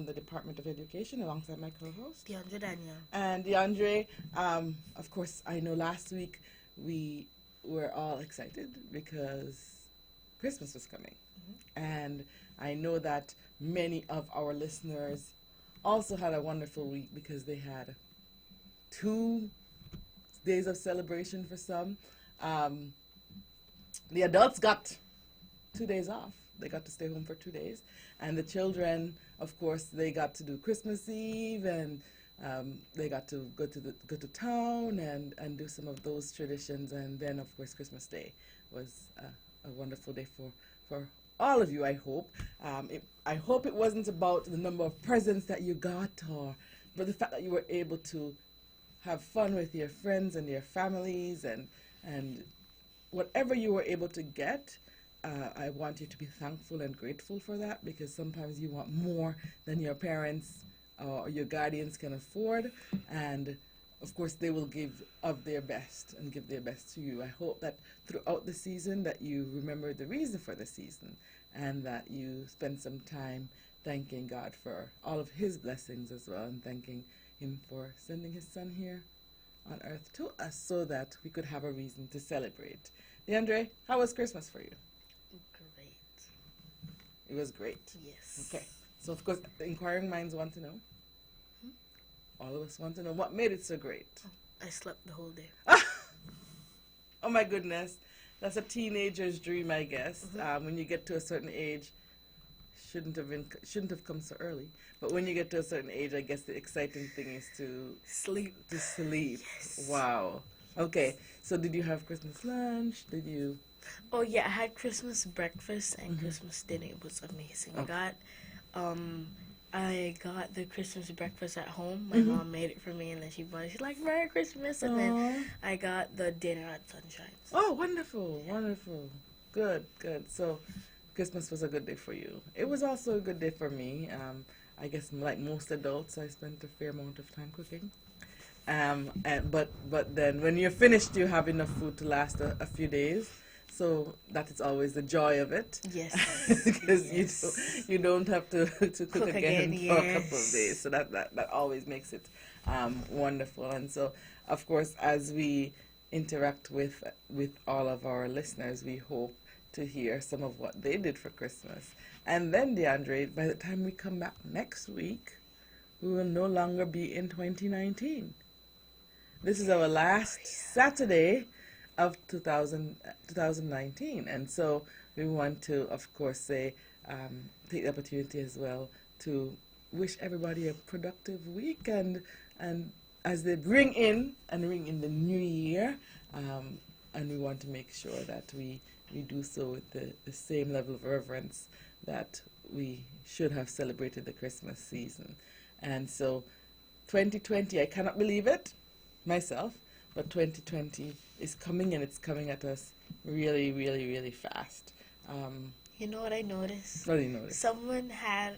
from the Department of Education alongside my co-host. DeAndre Daniel. And DeAndre, of course, I know last week we were all excited because Christmas was coming. And I know that many of our listeners also had a wonderful week because they had 2 days of celebration for some. The adults got 2 days off. They got to stay home for 2 days. And the children, of course, they got to do Christmas Eve, and they got to go to town and do some of those traditions. And then, of course, Christmas Day was a wonderful day for all of you, I hope. I hope it wasn't about the number of presents that you got, but the fact that you were able to have fun with your friends and your families, and whatever you were able to get. I want you to be thankful and grateful for that, because sometimes you want more than your parents or your guardians can afford, and of course they will give of their best and give their best to you. I hope that throughout the season that you remember the reason for the season, and that you spend some time thanking God for all of his blessings as well, and thanking him for sending his son here on earth to us so that we could have a reason to celebrate. DeAndre, how was Christmas for you? Great. It was great. Yes. Okay. So, of course, the inquiring minds want to know. All of us want to know what made it so great. I slept the whole day. Oh, my goodness. That's a teenager's dream, I guess. When you get to a certain age, shouldn't have come so early. But when you get to a certain age, I guess the exciting thing is to Sleep. Yes. Wow. Okay. So, did you have Christmas lunch? Did you? Oh yeah, I had Christmas breakfast and Christmas dinner. It was amazing. Okay. I got the Christmas breakfast at home. My mom made it for me, and then she brought it. She's like, "Merry Christmas!" And then I got the dinner at Sunshine. Oh, wonderful, wonderful. Good, good. So, Christmas was a good day for you. It was also a good day for me. I guess like most adults, I spent a fair amount of time cooking. But then when you're finished, you have enough food to last a few days. So that is always the joy of it. Yes. Because you don't have to cook again for a couple of days. So that always makes it wonderful. And so, of course, as we interact with all of our listeners, we hope to hear some of what they did for Christmas. And then, DeAndre, by the time we come back next week, we will no longer be in 2019. This is our last Saturday of 2019, and so we want to, of course, say take the opportunity as well to wish everybody a productive week, and as they ring in the new year, and we want to make sure that we do so with the same level of reverence that we should have celebrated the Christmas season. And so 2020, I cannot believe it myself, but 2020 is coming, and it's coming at us really, really, really fast. You know what I noticed? What do you notice? Someone had,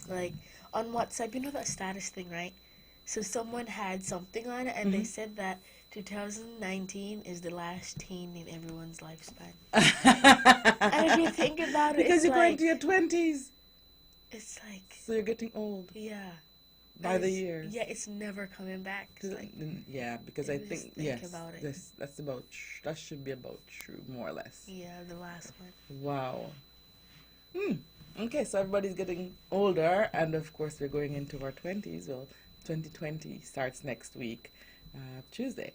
like, on WhatsApp, you know that status thing, right? So someone had something on it, and they said that 2019 is the last teen in everyone's lifespan. And if you think about it, because it's you're like, going to your 20s, it's like, so you're getting old yeah. by the years. Yeah, it's never coming back. It's like, Yeah, because I just think, think yes, about it. that should be about true, more or less. yeah, the last one. Wow. Okay, so everybody's getting older, and of course we're going into our 20s. Well, 2020 starts next week, Tuesday.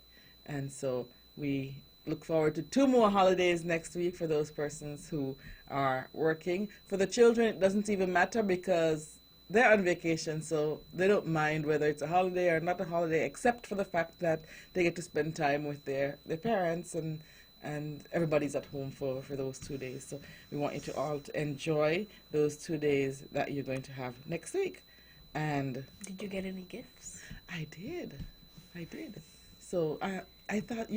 And so we look forward to 2 more holidays next week for those persons who are working. For the children, it doesn't even matter because they're on vacation, so they don't mind whether it's a holiday or not a holiday, except for the fact that they get to spend time with their parents, and everybody's at home for those 2 days. So we want you to all to enjoy those 2 days that you're going to have next week. And Did you get any gifts? I did. So I thought,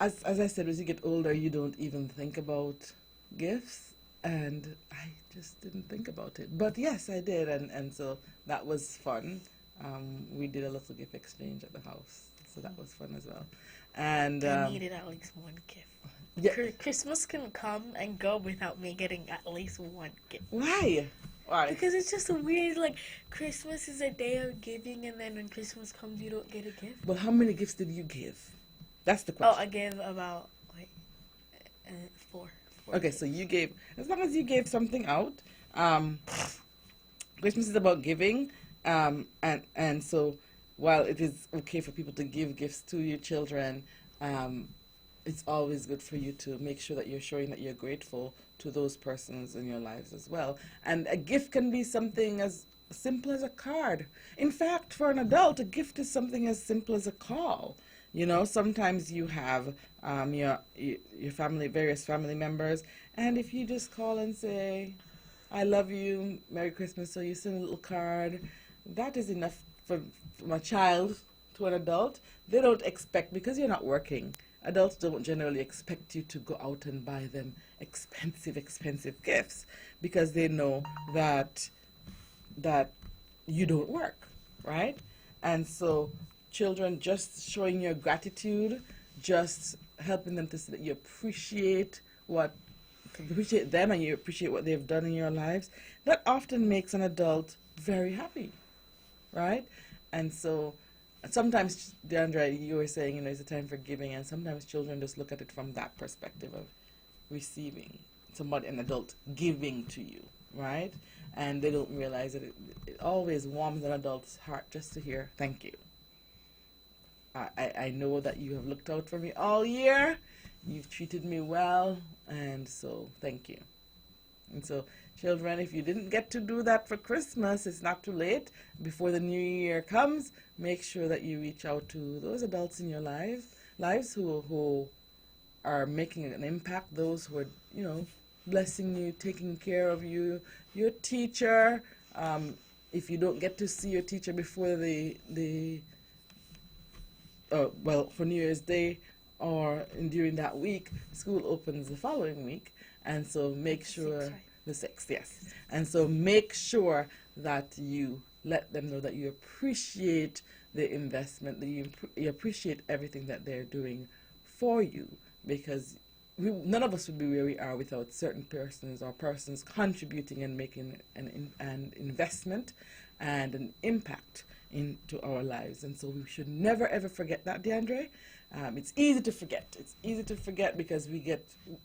as I said, as you get older, you don't even think about gifts, and I just didn't think about it. But yes, I did, and so that was fun. We did a little gift exchange at the house, so that was fun as well. And I needed at least one gift. yeah. Christmas can come and go without me getting at least one gift. Why? Why? Because it's just weird. Like, Christmas is a day of giving, and then when Christmas comes, you don't get a gift. Well, how many gifts did you give? That's the Oh, question. I gave about four. Okay, so you gave, as long as you gave something out. Christmas is about giving, and so while it is okay for people to give gifts to your children, it's always good for you to make sure that you're showing that you're grateful to those persons in your lives as well. And a gift can be something as simple as a card. In fact, for an adult, a gift is something as simple as a call. You know, sometimes you have your family, various family members, and if you just call and say, "I love you, Merry Christmas," so you send a little card, that is enough from a child to an adult. They don't expect, because you're not working, adults don't generally expect you to go out and buy them expensive gifts, because they know that you don't work, right? And so children, just showing your gratitude, just helping them to see that you appreciate them and you appreciate what they've done in your lives, that often makes an adult very happy, right? And so sometimes, DeAndre, you were saying, you know, it's a time for giving, and sometimes children just look at it from that perspective of receiving, somebody, an adult, giving to you, right? And they don't realize that it always warms an adult's heart just to hear, "Thank you. I know that you have looked out for me all year. You've treated me well, and so thank you." And so, children, if you didn't get to do that for Christmas, it's not too late. Before the new year comes, make sure that you reach out to those adults in your lives who are making an impact, those who are, you know, blessing you, taking care of you, your teacher. If you don't get to see your teacher before for New Year's Day or during that week, school opens the following week, and so make sure the 6th, yes. And so make sure that you let them know that you appreciate the investment, that you appreciate everything that they're doing for you, because none of us would be where we are without certain persons or persons contributing and making an investment and an impact into our lives. And so we should never ever forget that, DeAndre. It's easy to forget. It's easy to forget because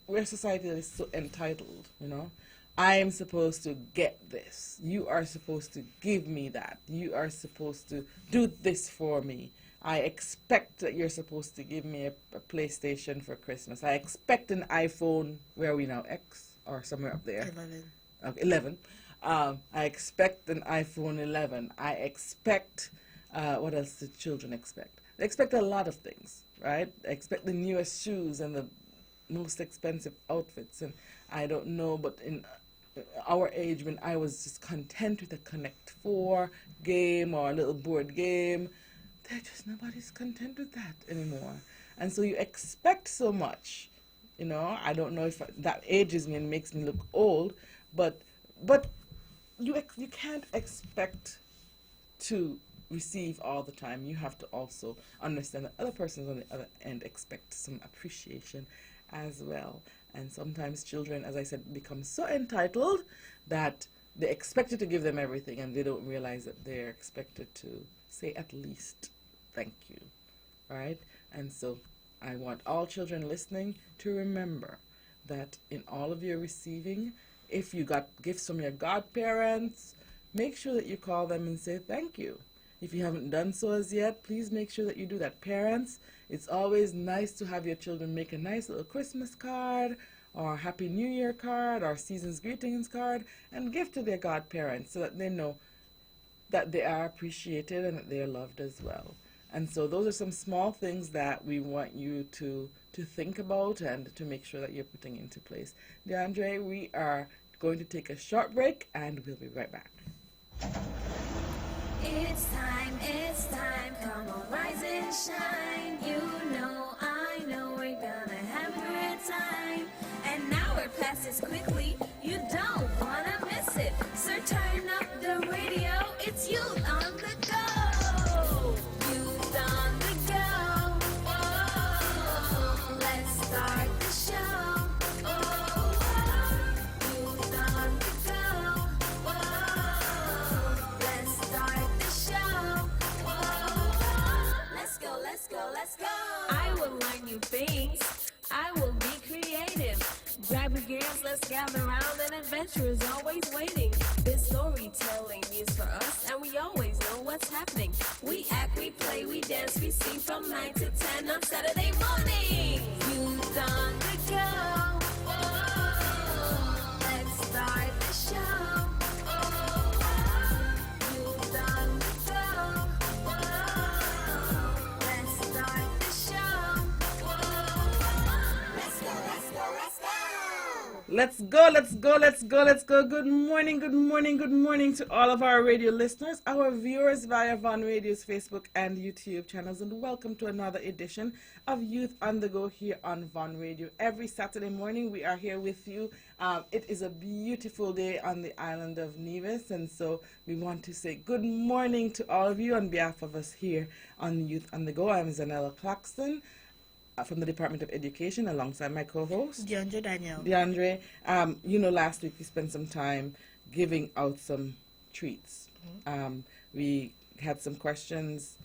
we're a society that is so entitled, you know. I am supposed to get this. You are supposed to give me that. You are supposed to do this for me. I expect that you're supposed to give me a PlayStation for Christmas. I expect an iPhone, where are we now, X? Or somewhere up there? 11. Okay, 11. I expect an iPhone 11. I expect, what else do children expect? They expect a lot of things, right? They expect the newest shoes and the most expensive outfits. And I don't know, but in our age, when I was just content with a Connect 4 game or a little board game, nobody's content with that anymore. And so you expect so much, you know. I don't know if that ages me and makes me look old, but you can't expect to receive all the time. You have to also understand that other persons on the other end expect some appreciation as well. And sometimes children, as I said, become so entitled that they expect you to give them everything, and they don't realize that they're expected to say at least thank you, right? And so I want all children listening to remember that in all of your receiving, if you got gifts from your godparents, make sure that you call them and say thank you. If you haven't done so as yet, please make sure that you do that. Parents, it's always nice to have your children make a nice little Christmas card or Happy New Year card or Season's Greetings card and give to their godparents so that they know that they are appreciated and that they are loved as well. And so those are some small things that we want you to think about and to make sure that you're putting into place. DeAndre, we are going to take a short break and we'll be right back. It's time, come on, rise and shine. You know, I know we're gonna have a great time. And now we're past this quickly, you don't wanna miss it. So turn up the radio, it's Youth on the Go. Youth on the Go. Oh, let's start the show. Oh, Youth on the Go. Oh. gather round, and adventure is always waiting. This storytelling is for us, and we always know what's happening. We act, we play, we dance, we sing from 9 to 10 on Saturday morning. Youth on the go. Oh, let's start the show. Youth on the go. Oh, let's start the show. Let's go, let's go, let's go. Let's go, let's go, let's go, let's go. Good morning, good morning, good morning to all of our radio listeners, our viewers via Von Radio's Facebook and YouTube channels, and welcome to another edition of Youth on the Go here on Von Radio. Every Saturday morning we are here with you. It is a beautiful day on the island of Nevis, and so we want to say good morning to all of you on behalf of us here on Youth on the Go. I'm Zanella Claxton from the Department of Education alongside my co-host DeAndre Daniel. DeAndre. Last week we spent some time giving out some treats. We had some questions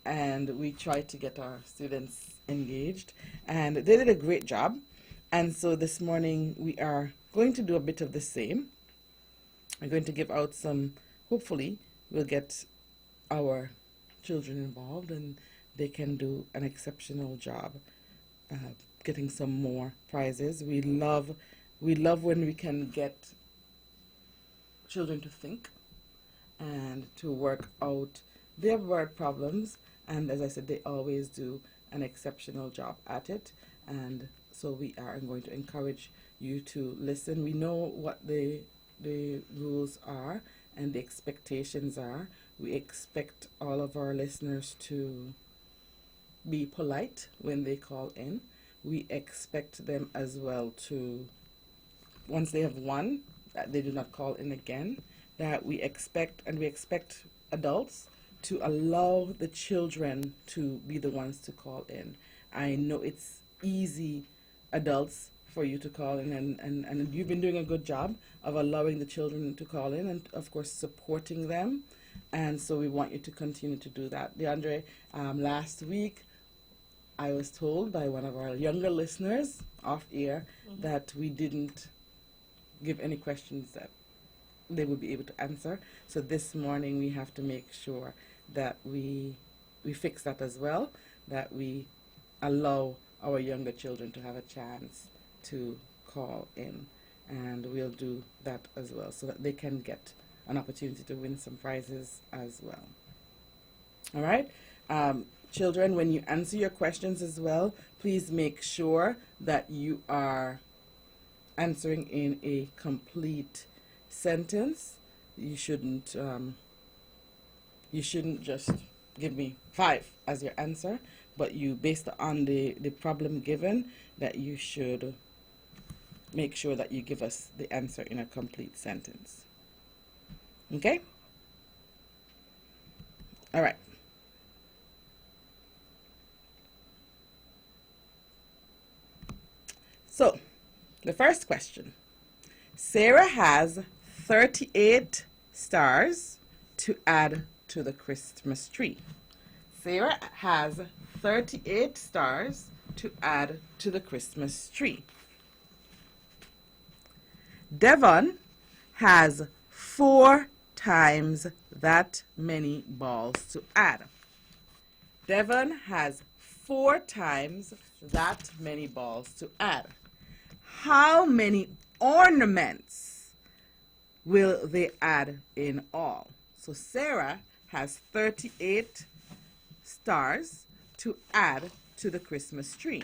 and we tried to get our students engaged, and they did a great job. And so this morning we are going to do a bit of the same. We're going to give out some, hopefully we'll get our children involved and they can do an exceptional job getting some more prizes. We love when we can get children to think and to work out their word problems, and as I said, they always do an exceptional job at it. And so we are going to encourage you to listen. We know what the rules are and the expectations are. We expect all of our listeners to be polite when they call in. We expect them as well to, once they have won, that they do not call in again. That we expect adults to allow the children to be the ones to call in. I know it's easy, adults, for you to call in, and you've been doing a good job of allowing the children to call in and of course supporting them, and so we want you to continue to do that. DeAndre, last week I was told by one of our younger listeners off air that we didn't give any questions that they would be able to answer. So this morning we have to make sure that we fix that as well, that we allow our younger children to have a chance to call in, and we'll do that as well so that they can get an opportunity to win some prizes as well. All right? Children, when you answer your questions as well, please make sure that you are answering in a complete sentence. You shouldn't just give me 5 as your answer, but you, based on the problem given, that you should make sure that you give us the answer in a complete sentence. Okay? All right. So, the first question. Sarah has 38 stars to add to the Christmas tree. Sarah has 38 stars to add to the Christmas tree. Devon has 4 times that many balls to add. Devon has 4 times that many balls to add. How many ornaments will they add in all? So Sarah has 38 stars to add to the Christmas tree.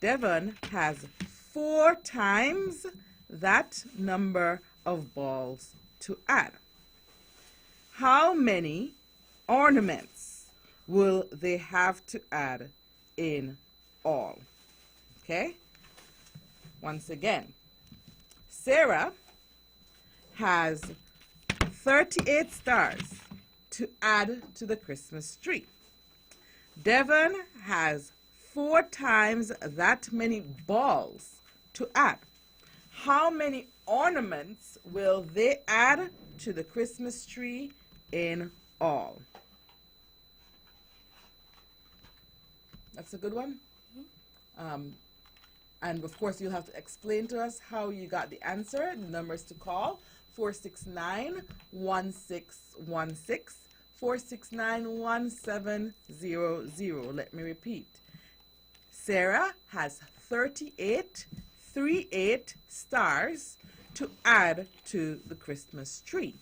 Devon has 4 times that number of balls to add. How many ornaments will they have to add in all? Okay? Once again, Sarah has 38 stars to add to the Christmas tree. Devon has 4 times that many balls to add. How many ornaments will they add to the Christmas tree in all? That's a good one. And of course, you'll have to explain to us how you got the answer. The numbers to call: 469-1616, 469-1700. Let me repeat. Sarah has 38 stars to add to the Christmas tree.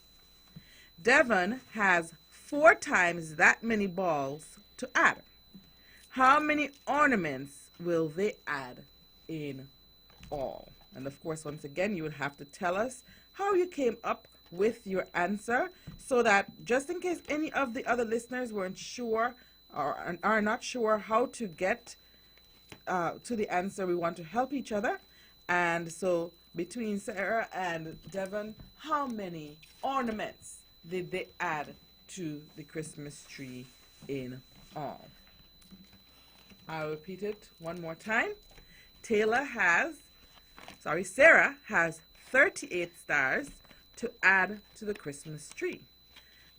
Devon has 4 times that many balls to add. How many ornaments will they add in all? And of course, once again, you would have to tell us how you came up with your answer, so that just in case any of the other listeners weren't sure or are not sure how to get to the answer, we want to help each other. And so between Sarah and Devon, how many ornaments did they add to the Christmas tree in all? I'll repeat it one more time. Sarah has 38 stars to add to the Christmas tree.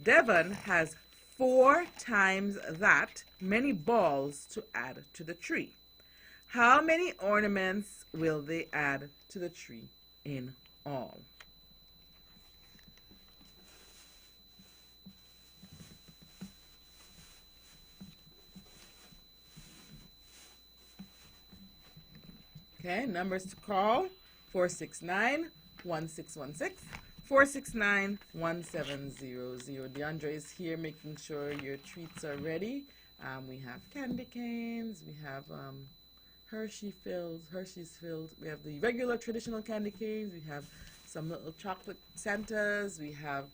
Devon has 4 times that many balls to add to the tree. How many ornaments will they add to the tree in all? Okay, numbers to call: 469-1616, 469-1700. DeAndre is here making sure your treats are ready. We have candy canes, we have Hershey's filled. We have the regular traditional candy canes. We have some little chocolate Santas. We have,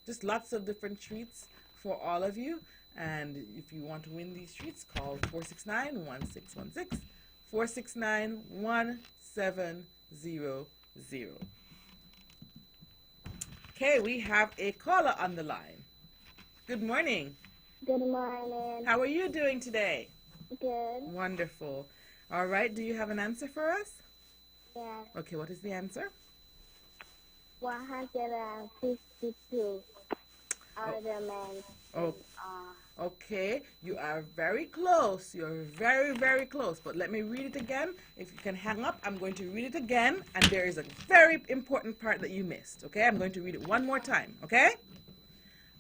just lots of different treats for all of you. And if you want to win these treats, call 469-1616, 469-1700. Okay, we have a caller on the line. Good morning. Good morning. How are you doing today? Good. Wonderful. All right, do you have an answer for us? Yes. Okay, what is the answer? 152 ornaments. Oh, okay. You are very close. You're very, very close. But let me read it again. If you can hang up, I'm going to read it again. And there is a very important part that you missed. Okay, I'm going to read it one more time. Okay?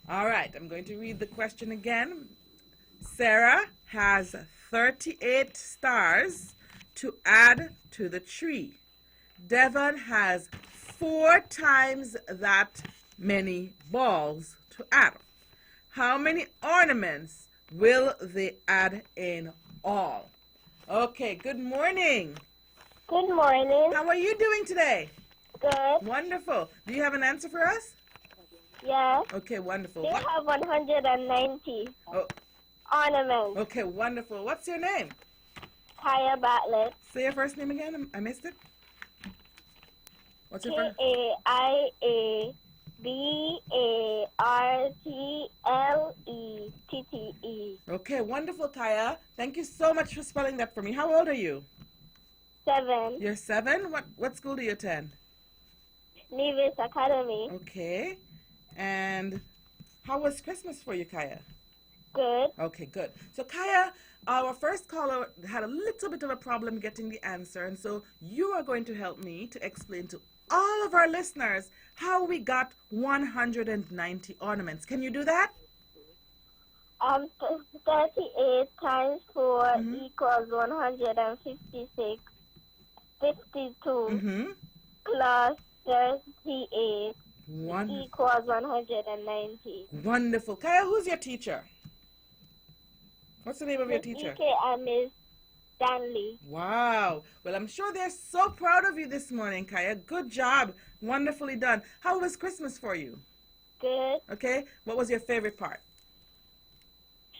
All right, I'm going to read the question again. Sarah has 38 stars to add to the tree. Devon has 4 times that many balls to add. How many ornaments will they add in all? Okay, good morning. Good morning. How are you doing today? Good. Wonderful. Do you have an answer for us? Yes. Okay, wonderful. They have 190 ornaments. Okay, wonderful. What's your name? Kaya Bartlett. Say your first name again. I missed it. What's your first? KaiaBartlette. Okay, wonderful, Kaya. Thank you so much for spelling that for me. How old are you? 7. You're 7? What school do you attend? Nevis Academy. Okay. And how was Christmas for you, Kaya? Good. Okay, good. So, Kaya, our first caller had a little bit of a problem getting the answer, and so you are going to help me to explain to all of our listeners how we got 190 ornaments. Can you do that? 38 times 4 equals 156. 52 plus 38 equals 190. Wonderful. Kaya, who's your teacher? What's the name of your teacher? EK and Miss Stanley. Wow. Well, I'm sure they're so proud of you this morning, Kaya. Good job. Wonderfully done. How was Christmas for you? Good. Okay. What was your favorite part?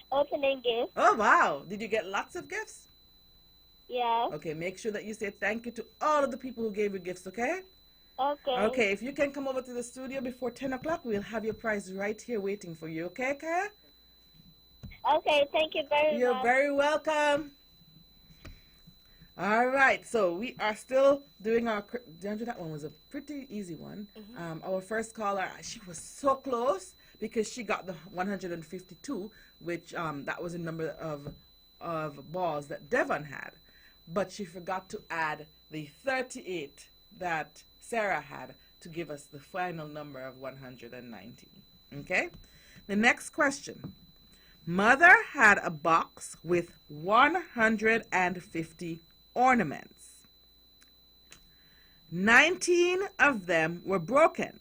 Opening gifts. Oh, wow. Did you get lots of gifts? Yes. Okay. Make sure that you say thank you to all of the people who gave you gifts, okay? Okay. Okay. If you can come over to the studio before 10 o'clock, we'll have your prize right here waiting for you, okay, Kaya? Okay. Thank you very much. You're very welcome. All right, so we are still doing our. That one was a pretty easy one. Our first caller, she was so close because she got the 152, which that was a number of balls that Devon had. but she forgot to add the 38 that Sarah had to give us the final number of 119. Okay? The next question. Mother had a box with 150 ornaments. 19 of them were broken,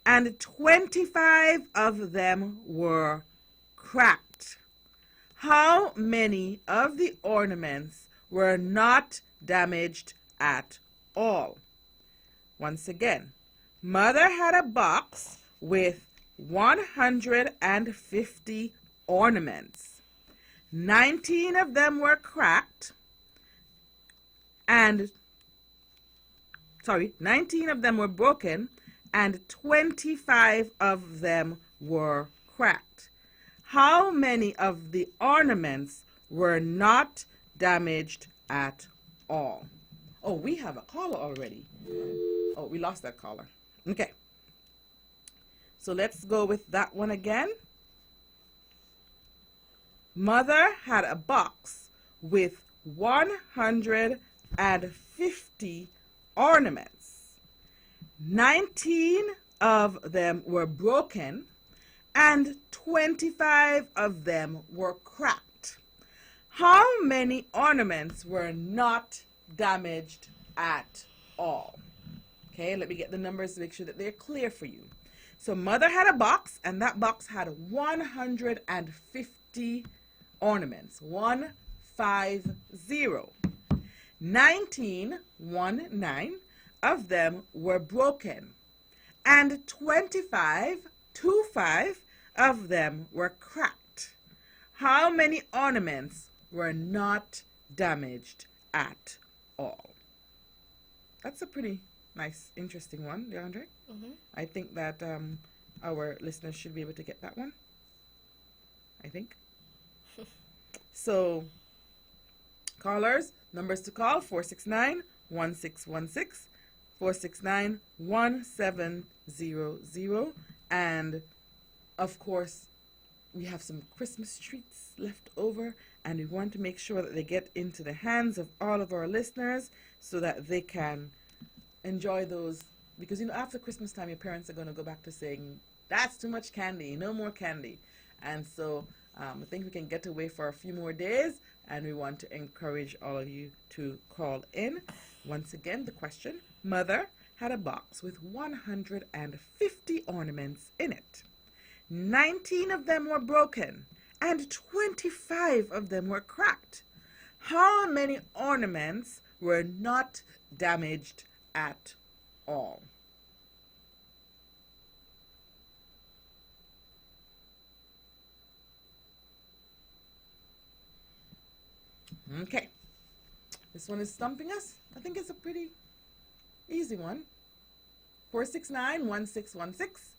and 25 of them were cracked. How many of the ornaments were not damaged at all? Once again, Mother had a box with 150 ornaments. 19 of them were cracked, and 19 of them were broken, and 25 of them were cracked. How many of the ornaments were not damaged at all? Oh, we have a caller already. Oh, we lost that caller. Okay. So let's go with that one again. Mother had a box with 150 ornaments. 19 of them were broken, and 25 of them were cracked. How many ornaments were not damaged at all? Okay, let me get the numbers to make sure that they're clear for you. So Mother had a box, and that box had 150 ornaments. 150. 19 of them were broken, and 25 of them were cracked. How many ornaments were not damaged at all? That's a pretty nice, interesting one, DeAndre. Mm-hmm. I think that our listeners should be able to get that one. I think. So, callers, numbers to call, 469-1616, 469-1700. And, of course, we have some Christmas treats left over, and we want to make sure that they get into the hands of all of our listeners so that they can enjoy those. Because, after Christmas time, your parents are going to go back to saying, that's too much candy, no more candy. And so I think we can get away for a few more days, and we want to encourage all of you to call in. Once again, the question, Mother had a box with 150 ornaments in it. 19 of them were broken, and 25 of them were cracked. How many ornaments were not damaged at all? Okay. This one is stumping us. I think it's a pretty easy one. 469-1616,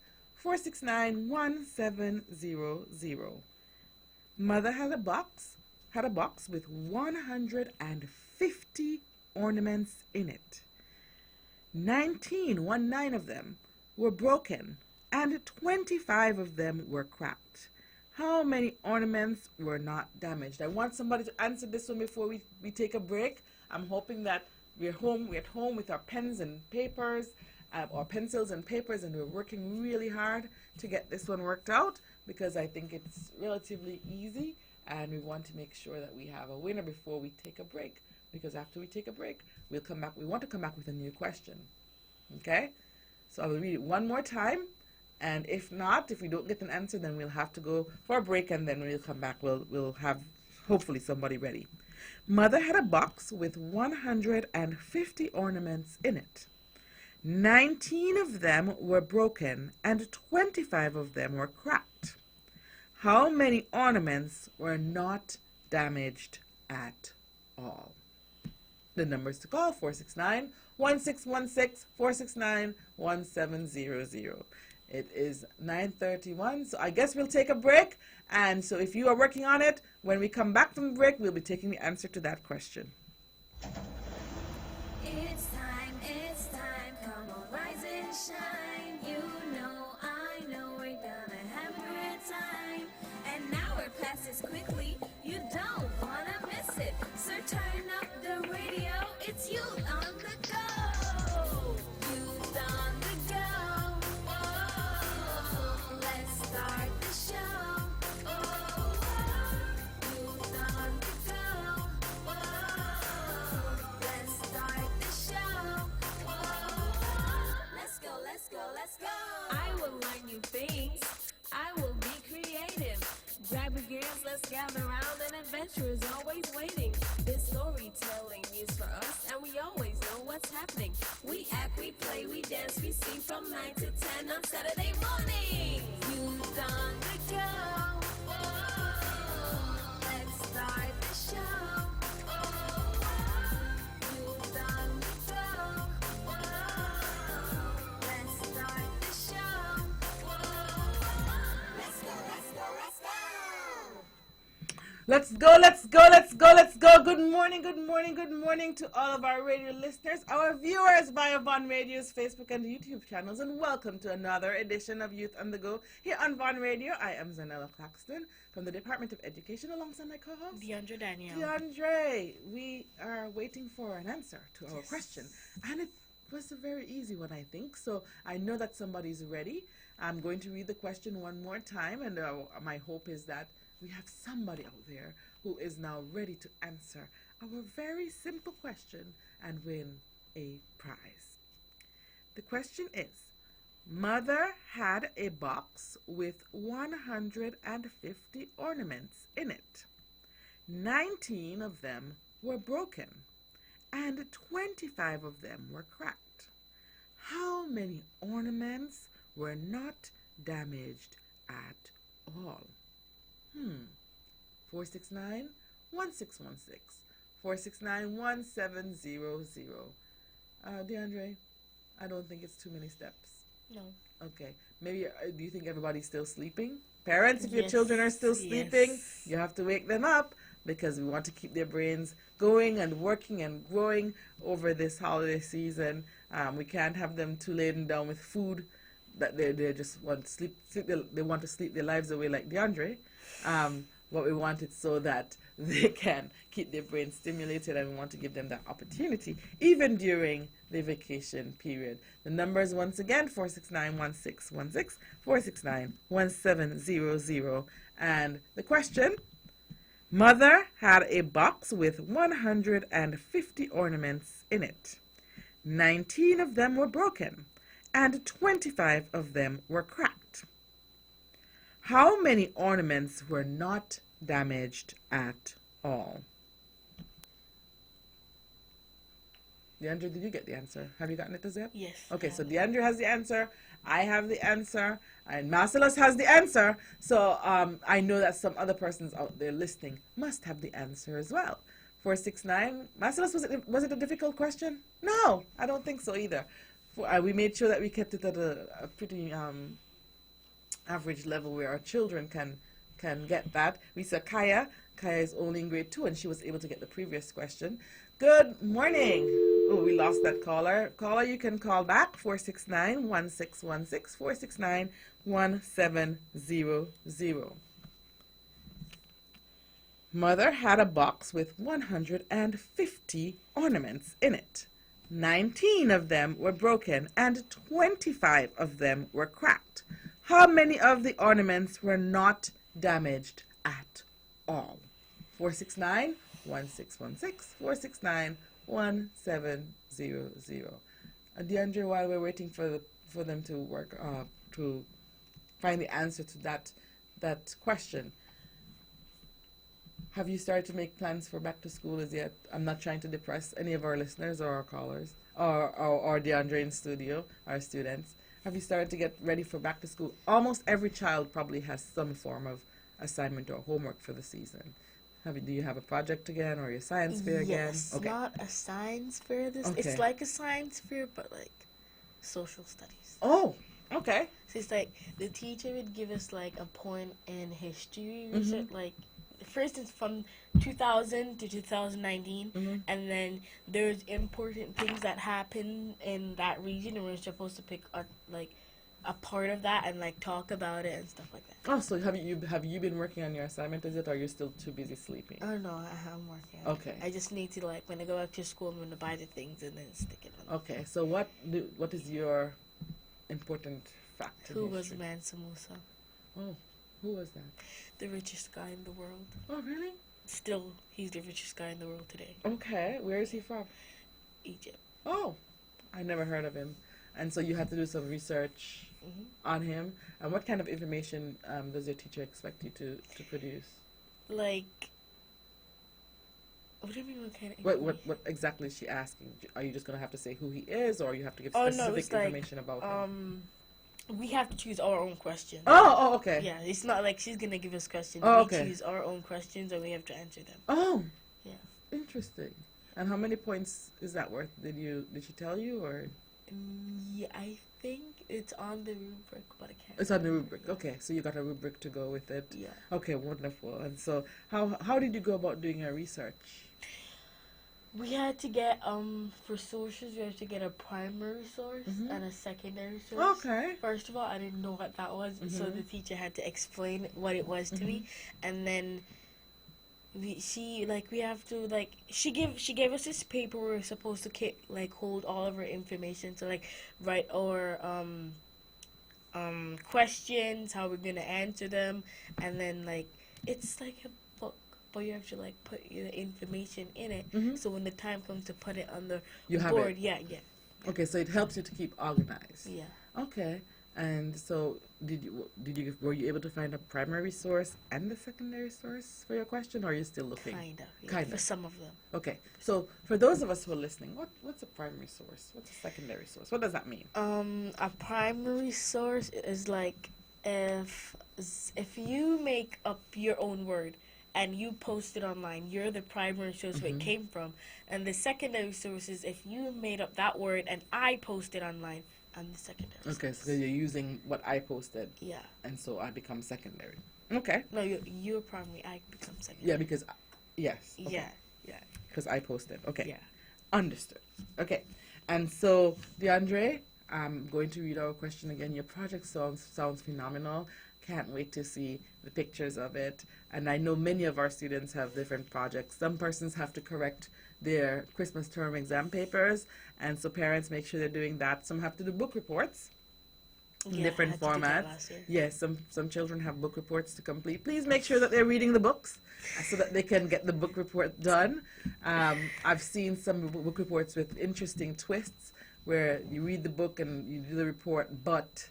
469-1700. Mother had a box with 150 ornaments in it. 19 of them were broken, and 25 of them were cracked. How many ornaments were not damaged? I want somebody to answer this one before we take a break. I'm hoping that we're at home with our pens and papers, or pencils and papers, and we're working really hard to get this one worked out, because I think it's relatively easy, and we want to make sure that we have a winner before we take a break, because after we take a break, we'll come back. We want to come back with a new question. Okay? So I will read it one more time. And if we don't get an answer, then we'll have to go for a break, and then when we'll come back, we'll have hopefully somebody ready. Mother had a box with 150 ornaments in it. 19 of them were broken, and 25 of them were cracked. How many ornaments were not damaged at all? The numbers to call, 469-1616, 469-1700. It is 9:31, so I guess we'll take a break. And so if you are working on it, when we come back from the break, we'll be taking the answer to that question. It's time, come on, rise and shine. You know, I know we're gonna have a good time. And now our passes quickly, you don't wanna miss it. So turn up the gather round, an adventure is always waiting. This storytelling is for us, and we always know what's happening. We act, we play, we dance, we sing from 9 to 10 on Saturday morning. Youth on the go. Oh, let's start the show. Oh, youth on the go. Oh, let's start the show. Let's go, let's go, let's go. Let's go, let's go, let's go, let's go. Good morning, good morning, good morning to all of our radio listeners, our viewers via Von Radio's Facebook and YouTube channels, and welcome to another edition of Youth on the Go here on Von Radio. I am Zanella Claxton from the Department of Education alongside my co-host, DeAndre Danielle. DeAndre. We are waiting for an answer to our question, and it was a very easy one, I think. So I know that somebody's ready. I'm going to read the question one more time, and my hope is that we have somebody out there who is now ready to answer our very simple question and win a prize. The question is, Mother had a box with 150 ornaments in it. 19 of them were broken, and 25 of them were cracked. How many ornaments were not damaged at all? 469-1616. 469-1700. DeAndre, I don't think it's too many steps. No. Okay. Maybe, do you think everybody's still sleeping? Parents, if your Yes, children are still sleeping, yes. you have to wake them up because we want to keep their brains going and working and growing over this holiday season. We can't have them too laden down with food that they just want to sleep they want to sleep their lives away like DeAndre. What we want is so that they can keep their brains stimulated, and we want to give them that opportunity even during the vacation period. The numbers once again, 469-1616, 469-1700. And the question, Mother had a box with 150 ornaments in it. 19 of them were broken, and 25 of them were cracked. How many ornaments were not damaged at all? DeAndre, did you get the answer? Have you gotten it as yet? Yes. Okay, so DeAndre has the answer. I have the answer. And Marcellus has the answer. So I know that some other persons out there listening must have the answer as well. 469. Marcellus, was it a difficult question? No, I don't think so either. We made sure that we kept it at a pretty average level where our children can get that. We saw Kaya. Kaya is only in grade 2, and she was able to get the previous question. Good morning. Oh, we lost that caller. Caller, you can call back, 469-1616, 469-1700. Mother had a box with 150 ornaments in it. 19 of them were broken, and 25 of them were cracked. How many of the ornaments were not damaged at all? 469-1616, 469-1700. DeAndre, while we're waiting for them to work to find the answer to that question, have you started to make plans for back to school as yet? I'm not trying to depress any of our listeners or our callers or DeAndre in studio, our students. Have you started to get ready for back to school? Almost every child probably has some form of assignment or homework for the season. Do you have a project again or your science fair again? Yes, Okay. not a science fair. Okay. It's like a science fair, but like social studies. Oh, okay. So it's like the teacher would give us like a point in history, Mm-hmm. like for instance from 2000 to 2019, Mm-hmm. and then there's important things that happen in that region, and we're supposed to pick a part of that and like talk about it and stuff like that. Oh, so have you been working on your assignment, is it, or you're still too busy sleeping? I don't know. I'm working on Okay. it. I just need to like when I go back to school, I'm gonna buy the things and then stick it on. Okay, so what is your important fact in Who was history? Mansa Musa? Oh, who was that? The richest guy in the world. Oh, really? Still, he's the richest guy in the world today. Okay, where is he from? Egypt. Oh, I never heard of him. And so you had to do some research Mhm. on him. And what kind of information does your teacher expect you to produce? like, what do you mean what kind of What exactly is she asking? Are you just gonna have to say who he is, or you have to give Oh, no, specific it's like, information about him? we have to choose our own questions. Oh, okay. Yeah, it's not like she's gonna give us questions. Oh, We okay. choose our own questions and we have to answer them. Oh, Yeah. interesting. And how many points is that worth? Did she tell you, or Yeah, I think it's on the rubric, but I can't. it's on the remember. rubric? Okay, so you got a rubric to go with it. Yeah. Okay, wonderful. And so, how did you go about doing your research? We had to get for sources we had to get a primary source Mhm. and a secondary source. Okay. First of all, I didn't know what that was, so Mhm. the teacher had to explain what it was to me, and then we have to like she gave us this paper we were supposed to keep like hold all of our information, so like write our questions, how we're gonna answer them, and then like it's like a book, but you have to like put the information in it, Mhm. so when the time comes to put it on the You have board, it. yeah. Okay, so it helps you to keep organized. Yeah. Okay. And so, were you able to find a primary source and a secondary source for your question, or are you still looking? Kind of. Yeah, Kind for of. some of them. Okay. So, for those of us who are listening, what's a primary source? What's a secondary source? What does that mean? A primary source is like if you make up your own word and you post it online, you're the primary source where it came from. And the secondary source is if you made up that word and I post it online, I'm the secondary Okay, source. so you're using what I posted, Yeah. and so I become secondary. Okay. No, you're primary. I become secondary. Yeah, because yes. Okay. Yeah. Because I posted. Okay. Yeah. Understood. Okay. And so, DeAndre, I'm going to read our question again. Your project sounds phenomenal. Can't wait to see the pictures of it. And I know many of our students have different projects. Some persons have to correct their Christmas term exam papers, and so parents make sure they're doing that. Some have to do book reports in Yeah, different I had to do that formats. last year. Yes, some children have book reports to complete. Please make sure that they're reading the books so that they can get the book report done. I've seen some book reports with interesting twists where you read the book and you do the report, but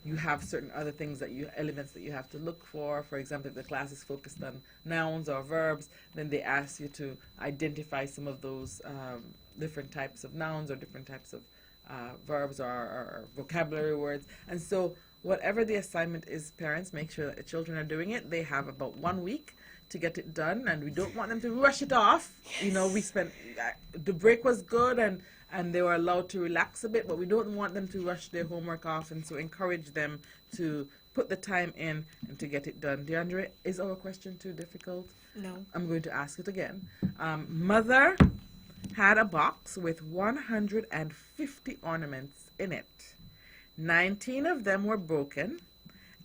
you have certain other things elements that you have to look for. For example, if the class is focused on nouns or verbs, then they ask you to identify some of those different types of nouns or different types of verbs or vocabulary words. And so whatever the assignment is, parents, make sure that the children are doing it. They have about 1 week to get it done, and we don't want them to rush it off. You know, we spent, the break was good, and they were allowed to relax a bit, but we don't want them to rush their homework off, and so encourage them to put the time in and to get it done. DeAndre, is our question too difficult? No. I'm going to ask it again. Mother had a box with 150 ornaments in it. 19 of them were broken,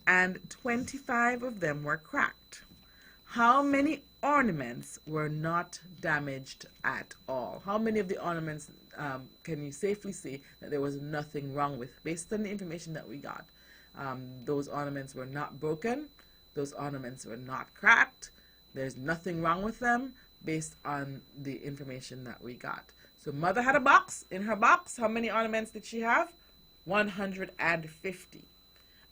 and 25 of them were cracked. How many ornaments were not damaged at all? How many of the ornaments can you safely say that there was nothing wrong with, based on the information that we got? Those ornaments were not broken. Those ornaments were not cracked. There's nothing wrong with them based on the information that we got. So mother had a box. In her box, how many ornaments did she have? 150.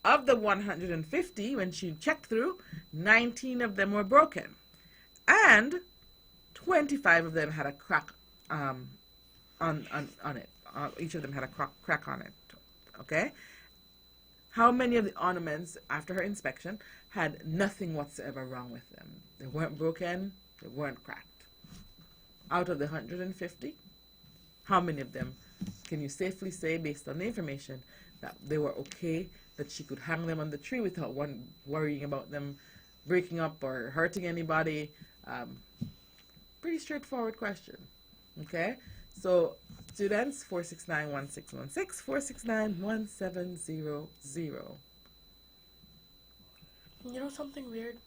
Of the 150, when she checked through, 19 of them were broken. And 25 of them had a crack on it. Each of them had a crack on it. Okay? How many of the ornaments, after her inspection, had nothing whatsoever wrong with them? They weren't broken, they weren't cracked. Out of the 150, how many of them can you safely say, based on the information, that they were okay, that she could hang them on the tree without worrying about them breaking up or hurting anybody? Pretty straightforward question. Okay? So, students, 469-1616, 469-1700. You know something weird?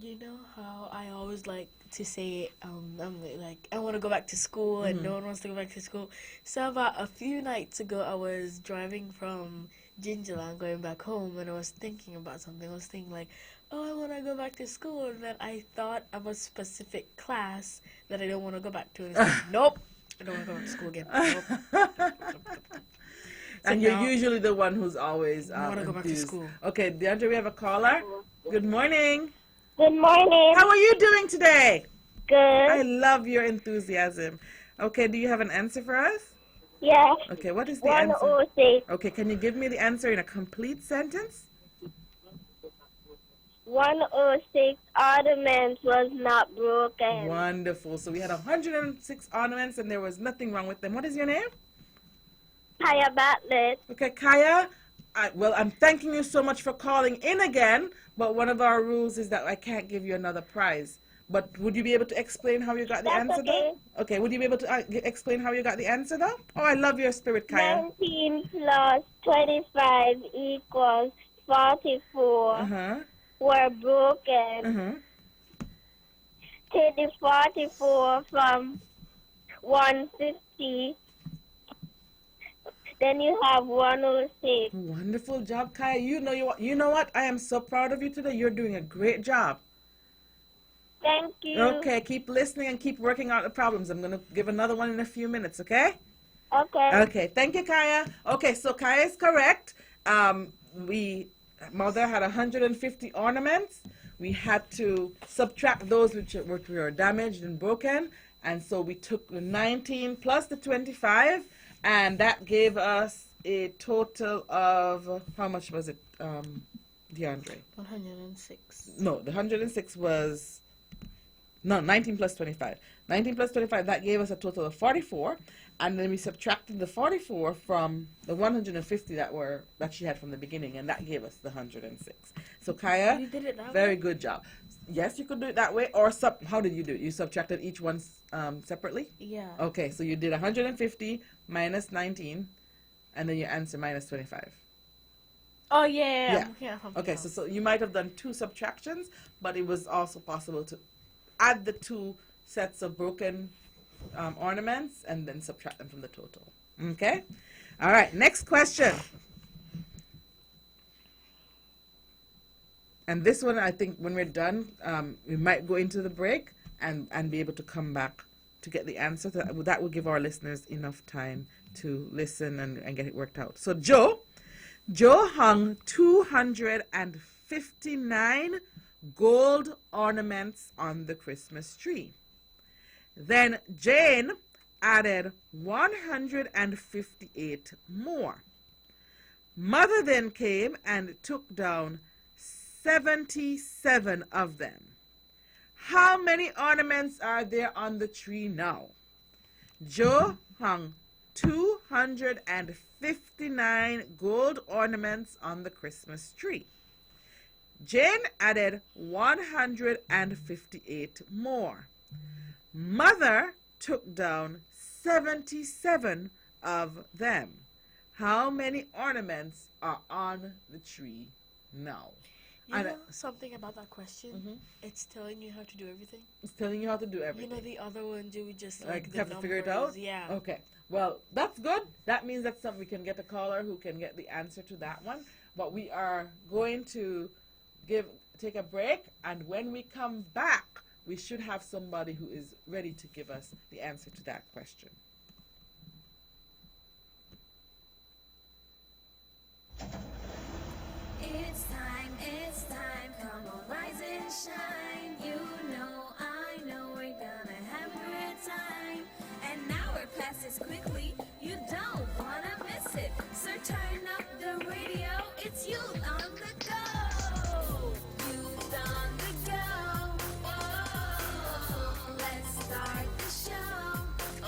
You know how I always like to say, I'm like, I want to go back to school, and no one wants to go back to school. So about a few nights ago, I was driving from Gingerland going back home, and I was thinking about something. I was thinking like, oh, I want to go back to school, and then I thought of a specific class that I don't want to go back to. And it's like, nope, I don't want to go back to school again. Nope. And So you're now- usually the one who's always I wanna go back to enthused. school. Okay, DeAndre, we have a caller. Good morning. Good morning. How are you doing today? I Good. love your enthusiasm. Okay, do you have an answer for us? Yeah. Okay, what is the answer? 106. Okay, can you give me the answer in a complete sentence? 106 ornaments was not broken. Wonderful. So we had 106 ornaments and there was nothing wrong with them. What is your name? Kaya Bartlett. Okay, Kaya. I'm thanking you so much for calling in again, but one of our rules is that I can't give you another prize. But would you be able to explain how you got the That's answer okay. though? Okay, would you be able to explain how you got the answer though? Oh, I love your spirit, Kaya. 19 plus 25 equals 44 Uh-huh. were broken. Uh-huh. Take the 44 from 150. Then you have 106. Wonderful job, Kaya. You know what? I am so proud of you today. You're doing a great job. Thank you. Okay, keep listening and keep working out the problems. I'm going to give another one in a few minutes, okay? Okay. Okay, thank you, Kaya. Okay, so Kaya is correct. Mother had 150 ornaments. We had to subtract those which were damaged and broken. And so we took the 19 plus the 25, and that gave us a total of, how much was it, DeAndre? 106. No, the 106 was, no, 19 plus 25. 19 plus 25, that gave us a total of 44. And then we subtracted the 44 from the 150 that she had from the beginning, and that gave us the 106. So Kaya, You did it that very way? good job. Yes, you could do it that way, or how did you do it? You subtracted each one separately? Yeah. Okay, so you did 150 minus 19, and then your answer minus 25. Oh, yeah. Yeah. Yeah, something Okay, else. so you might have done two subtractions, but it was also possible to add the two sets of broken ornaments and then subtract them from the total. Okay? All right, next question. And this one, I think when we're done, we might go into the break and be able to come back to get the answer. That will give our listeners enough time to listen and get it worked out. So Joe hung 259 gold ornaments on the Christmas tree. Then Jane added 158 more. Mother then came and took down 77 of them. How many ornaments are there on the tree now? Joe hung 259 gold ornaments on the Christmas tree. Jane added 158 more. Mother took down 77 of them. How many ornaments are on the tree now? You And, know something about that question? Mhm. It's telling you how to do everything. It's telling you how to do everything. You know the other ones you would just Like the have to figure it numbers, out? Yeah. Okay. Well, that's good. That means that's something we can get a caller who can get the answer to that one. But we are going to take a break, and when we come back, we should have somebody who is ready to give us the answer to that question. It's time, come on, rise and shine. You know, I know we're gonna have a good time. And now we're past this quickly, you don't wanna miss it. So turn up the radio, it's youth on the go. Youth on the go. Oh, let's start the show. Oh,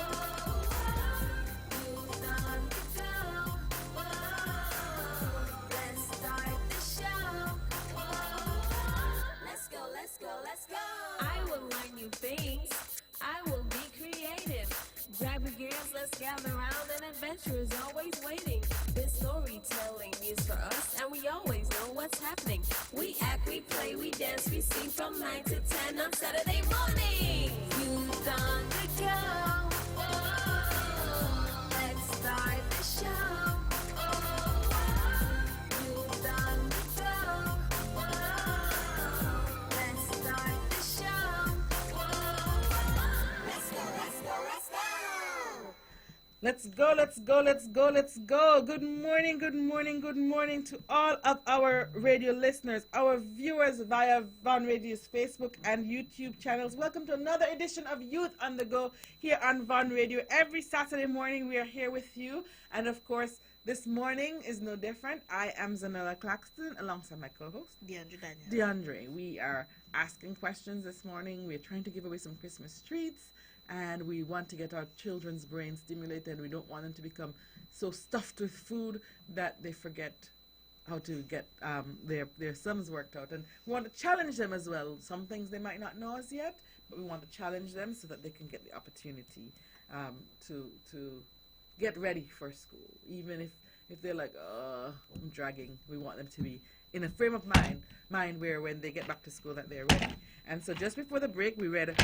youth on the go. Oh, let's start the show. Let's go, let's go, let's go. I will learn new things. I will be creative. Grab your gears, let's gather around. An adventure is always waiting. This storytelling is for us, and we always know what's happening. We act, we play, we dance, we sing from 9 to 10 on Saturday morning. Youth on the go. Oh, let's start the show. Oh, youth on the go. Let's start the show. Let's go, let's go, let's go. Let's go, let's go, let's go, let's go. Good morning, good morning, good morning to all of our radio listeners, our viewers via Von Radio's Facebook and YouTube channels. Welcome to another edition of Youth on the Go here on Von Radio. Every Saturday morning we are here with you. And of course, this morning is no different. I am Zanella Claxton alongside my co-host, DeAndre Daniel. DeAndre. We are asking questions this morning. We're trying to give away some Christmas treats. And we want to get our children's brains stimulated. We don't want them to become so stuffed with food that they forget how to get their sums worked out. And we want to challenge them as well. Some things they might not know as yet, but we want to challenge them so that they can get the opportunity to get ready for school. Even if they're like, oh, I'm dragging, we want them to be in a frame of mind where when they get back to school that they're ready. And so just before the break, we read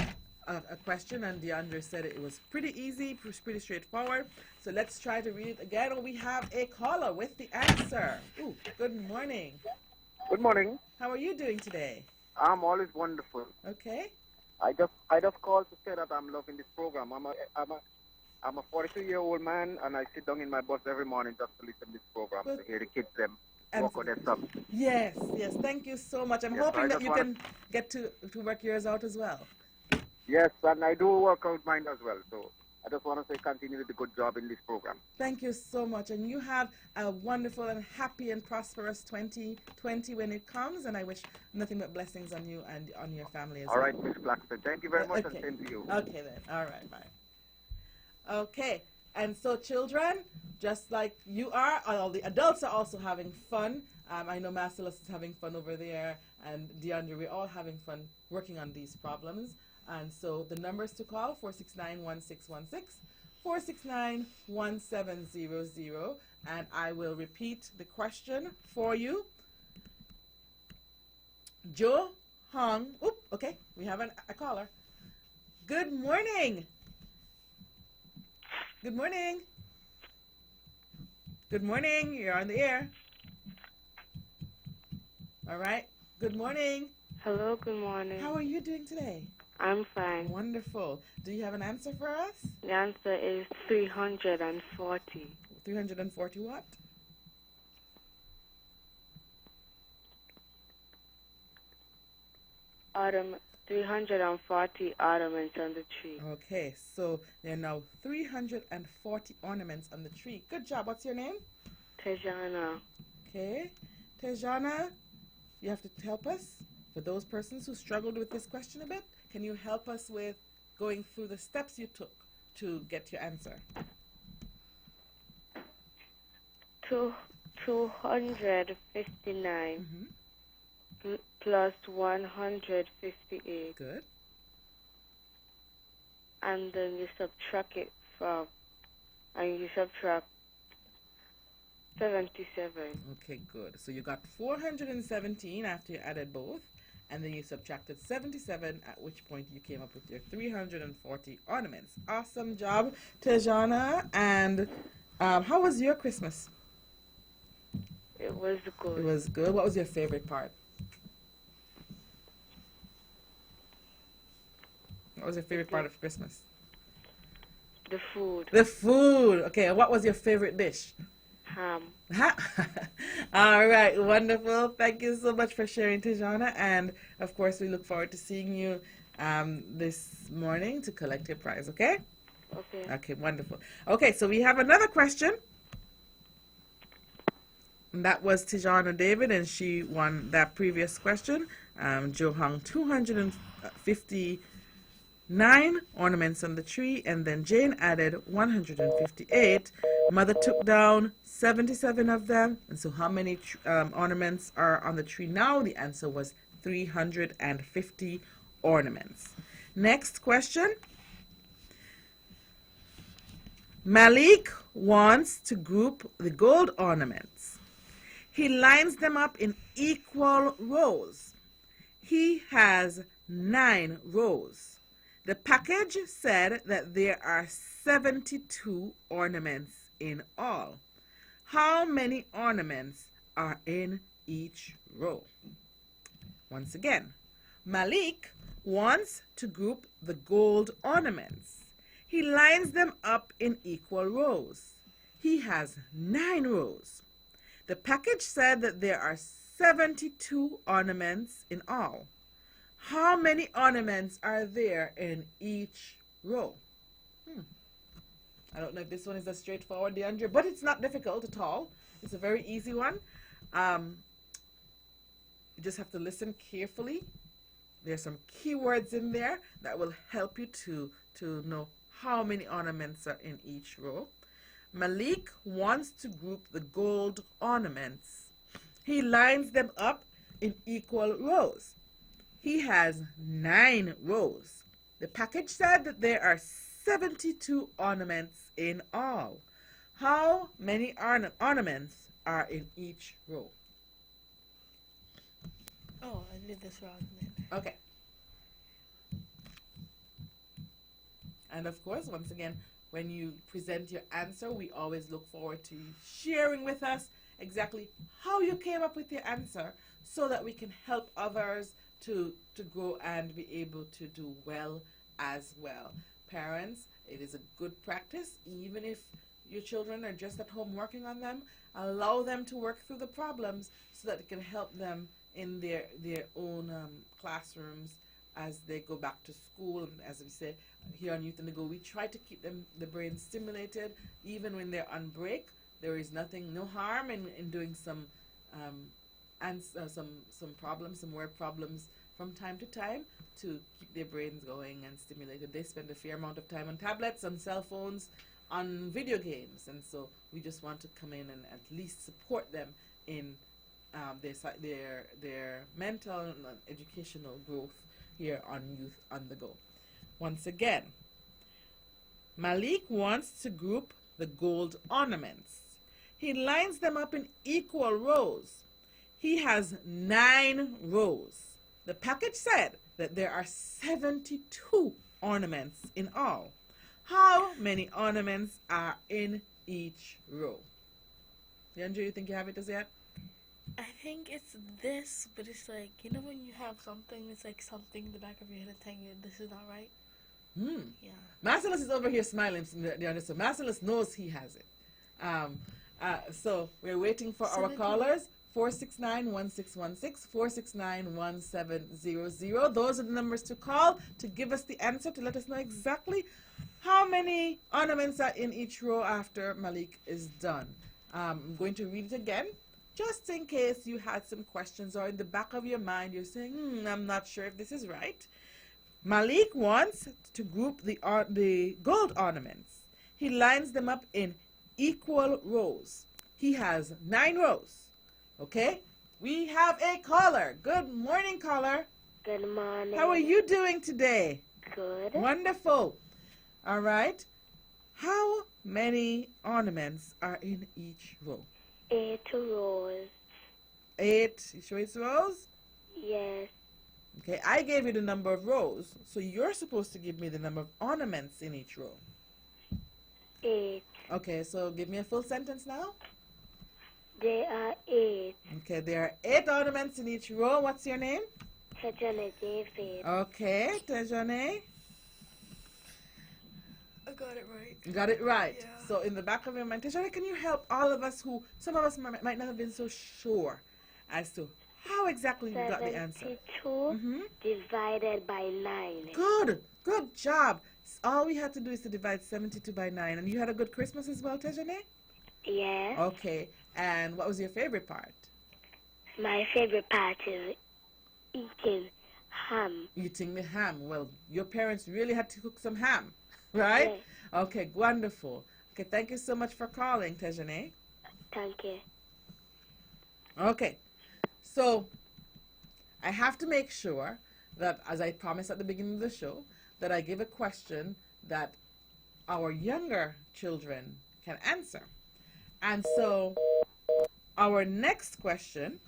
a question, and DeAndre said it was pretty easy, pretty straightforward. So let's try to read it again. Oh, we have a caller with the answer. Ooh, good morning. Good morning. How are you doing today? I'm always wonderful. Okay. I just called to say that I'm loving this program. I'm a 42-year-old man, and I sit down in my bus every morning just to listen to this program, Well, to hear the kids them and work on their stuff. Yes. Thank you so much. I'm Yes, hoping I that just you can get to work yours out as well. Yes, and I do work out mine as well. So I just want to say continue with the good job in this program. Thank you so much. And you have a wonderful and happy and prosperous 2020 when it comes. And I wish nothing but blessings on you and on your family as well. All right, Miss Blackstone. Thank you very much, Okay. and same to you. Okay then. All right. Bye. Okay. And so children, just like you are, all the adults are also having fun. I know Marcellus is having fun over there, and DeAndre, we're all having fun working on these problems. And so the numbers to call, 469-1616, 469-1700, and I will repeat the question for you. Joe Hong, okay, we have a caller. Good morning. Good morning. Good morning, you're on the air. All right, good morning. Hello, good morning. How are you doing today? I'm fine. Wonderful. Do you have an answer for us? The answer is 340. 340 what? Autumn, 340 ornaments on the tree. Okay, so there are now 340 ornaments on the tree. Good job. What's your name? Tejana. Okay. Tejana, you have to help us. For those persons who struggled with this question a bit, can you help us with going through the steps you took to get your answer? 259 plus 158. Good. And then you subtract it from, and you subtract 77. Okay, good. So you got 417 after you added both, and then you subtracted 77, at which point you came up with your 340 ornaments. Awesome job, Tejana. And how was your Christmas? It was good. It was good. What was your favorite part? What was your favorite part of Christmas? The food. The food. Okay, what was your favorite dish? Ham. All right, wonderful. Thank you so much for sharing, Tejana. And of course, we look forward to seeing you this morning to collect your prize, okay? Okay. Okay, wonderful. Okay, so we have another question. And that was Tejana David, and she won that previous question. Joe hung 259 ornaments on the tree, and then Jane added 158. Mother took down 77 of them. And so how many ornaments are on the tree now? The answer was 350 ornaments. Next question. Malik wants to group the gold ornaments. He lines them up in equal rows. He has 9 rows. The package said that there are 72 ornaments in all. How many ornaments are in each row? Once again, Malik wants to group the gold ornaments. He lines them up in equal rows. He has 9 rows. The package said that there are 72 ornaments in all. How many ornaments are there in each row? I don't know if this one is as straightforward, DeAndre, but it's not difficult at all. It's a very easy one. You just have to listen carefully. There's some keywords in there that will help you to know how many ornaments are in each row. Malik wants to group the gold ornaments. He lines them up in equal rows. He has 9 rows. The package said that there are 72 ornaments in all. How many ornaments are in each row? Oh, I did this wrong then. Okay. And of course, once again, when you present your answer, we always look forward to you sharing with us exactly how you came up with your answer so that we can help others to grow and be able to do well as well. Parents, it is a good practice, even if your children are just at home working on them, allow them to work through the problems so that it can help them in their own classrooms as they go back to school. And as we say here on Youth on the Go, we try to keep the brain stimulated even when they're on break. There is no harm in doing some problems, some word problems from time to time to keep their brains going and stimulated. They spend a fair amount of time on tablets, on cell phones, on video games, and so we just want to come in and at least support them in their mental and educational growth here on Youth on the Go. Once again, Malik wants to group the gold ornaments. He lines them up in equal rows. He has 9 rows. The package said that there are 72 ornaments in all. How many ornaments are in each row? DeAndre, you think you have it as yet? I think it's this, but it's like, you know when you have something, it's like something in the back of your head and telling you this is not right? Yeah. Marcellus is over here smiling. So Marcellus knows he has it. So we're waiting for our callers. 469-1616, 469-1700. Those are the numbers to call to give us the answer, to let us know exactly how many ornaments are in each row after Malik is done. I'm going to read it again, just in case you had some questions or in the back of your mind you're saying, I'm not sure if this is right. Malik wants to group the gold ornaments. He lines them up in equal rows. He has 9 rows. Okay, we have a caller. Good morning, caller. Good morning. How are you doing today? Good. Wonderful. All right. How many ornaments are in each row? 8 rows. 8. You sure it's rows? Yes. Okay, I gave you the number of rows, so you're supposed to give me the number of ornaments in each row. 8. Okay, so give me a full sentence now. There are 8. Okay, there are 8 ornaments in each row. What's your name? Tejane David. Okay, Tejane. I got it right. You got it right. Yeah. So in the back of your mind, Tejane, can you help all of us who, some of us might not have been so sure as to how exactly you got the answer? 72 divided by 9. Good job. All we had to do is to divide 72 by 9. And you had a good Christmas as well, Tejane? Yes. Okay. And what was your favorite part? My favorite part is eating ham. Eating the ham. Well, your parents really had to cook some ham, right? Yes. Okay, wonderful. Okay, thank you so much for calling, Tejane. Thank you. Okay, so I have to make sure that, as I promised at the beginning of the show, that I give a question that our younger children can answer. And so our next question,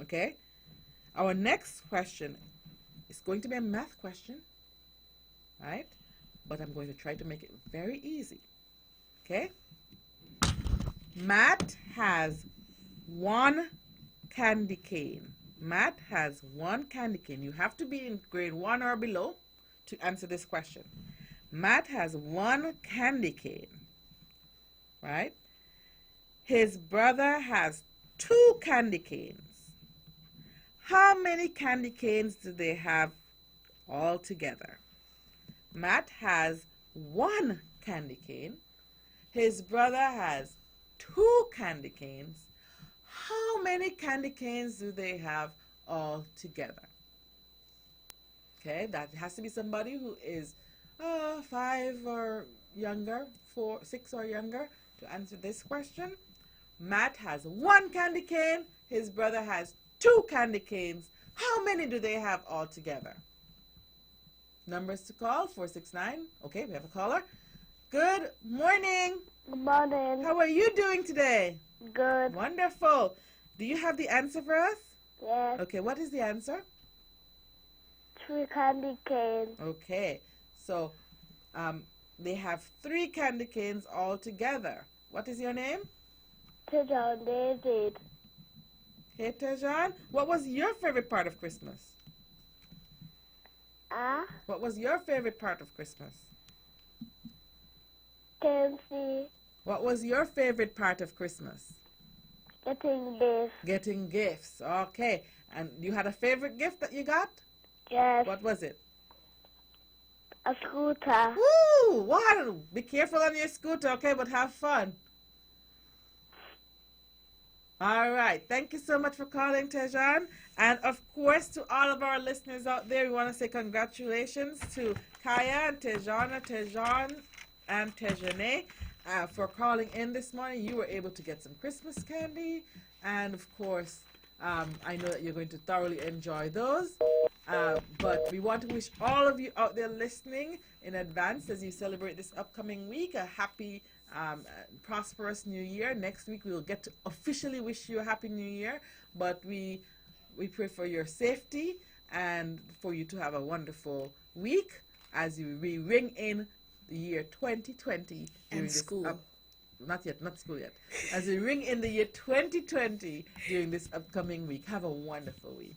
okay, our next question is going to be a math question, right? But I'm going to try to make it very easy, okay? Matt has 1 candy cane. Matt has one candy cane. You have to be in grade 1 or below to answer this question. Matt has one candy cane, right? His brother has 2 candy canes. How many candy canes do they have all together? Matt has one candy cane. His brother has 2 candy canes. How many candy canes do they have all together? Okay, that has to be somebody who is 5 or younger, 4, 6 or younger to answer this question. Matt has one candy cane. His brother has 2 candy canes. How many do they have all together? Numbers to call, 469. Okay, we have a caller. Good morning. Good morning. How are you doing today? Good. Wonderful. Do you have the answer for us? Yes. Okay, what is the answer? 3 candy canes. Okay, so they have 3 candy canes all together. What is your name? Tejan David. Hey, Tejan. What was your favorite part of Christmas? What was your favorite part of Christmas? Kenzie. What was your favorite part of Christmas? Getting this. Getting gifts. Okay. And you had a favorite gift that you got? Yes. What was it? A scooter. Woo! Wow! Be careful on your scooter, okay? But have fun. All right. Thank you so much for calling, Tejan. And of course, to all of our listeners out there, we want to say congratulations to Kaya and Tejana, Tejan, and Tejane for calling in this morning. You were able to get some Christmas candy. And of course, I know that you're going to thoroughly enjoy those. But we want to wish all of you out there listening in advance as you celebrate this upcoming week a happy, prosperous new year. Next week we will get to officially wish you a happy new year, but we pray for your safety and for you to have a wonderful week as we ring in the year 2020 during this school. not school yet. As we ring in the year 2020 during this upcoming week. Have a wonderful week.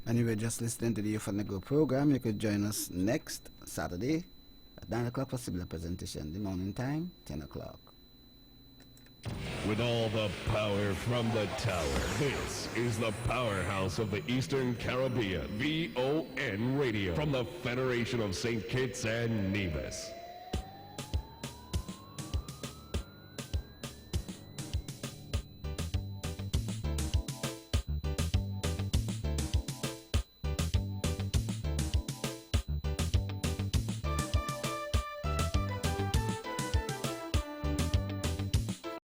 And you were just listening to the Youth on the Go program. You could join us next Saturday at 9 o'clock for similar presentation. The morning time, 10 o'clock. With all the power from the tower, this is the powerhouse of the Eastern Caribbean, VON Radio, from the Federation of St. Kitts and Nevis.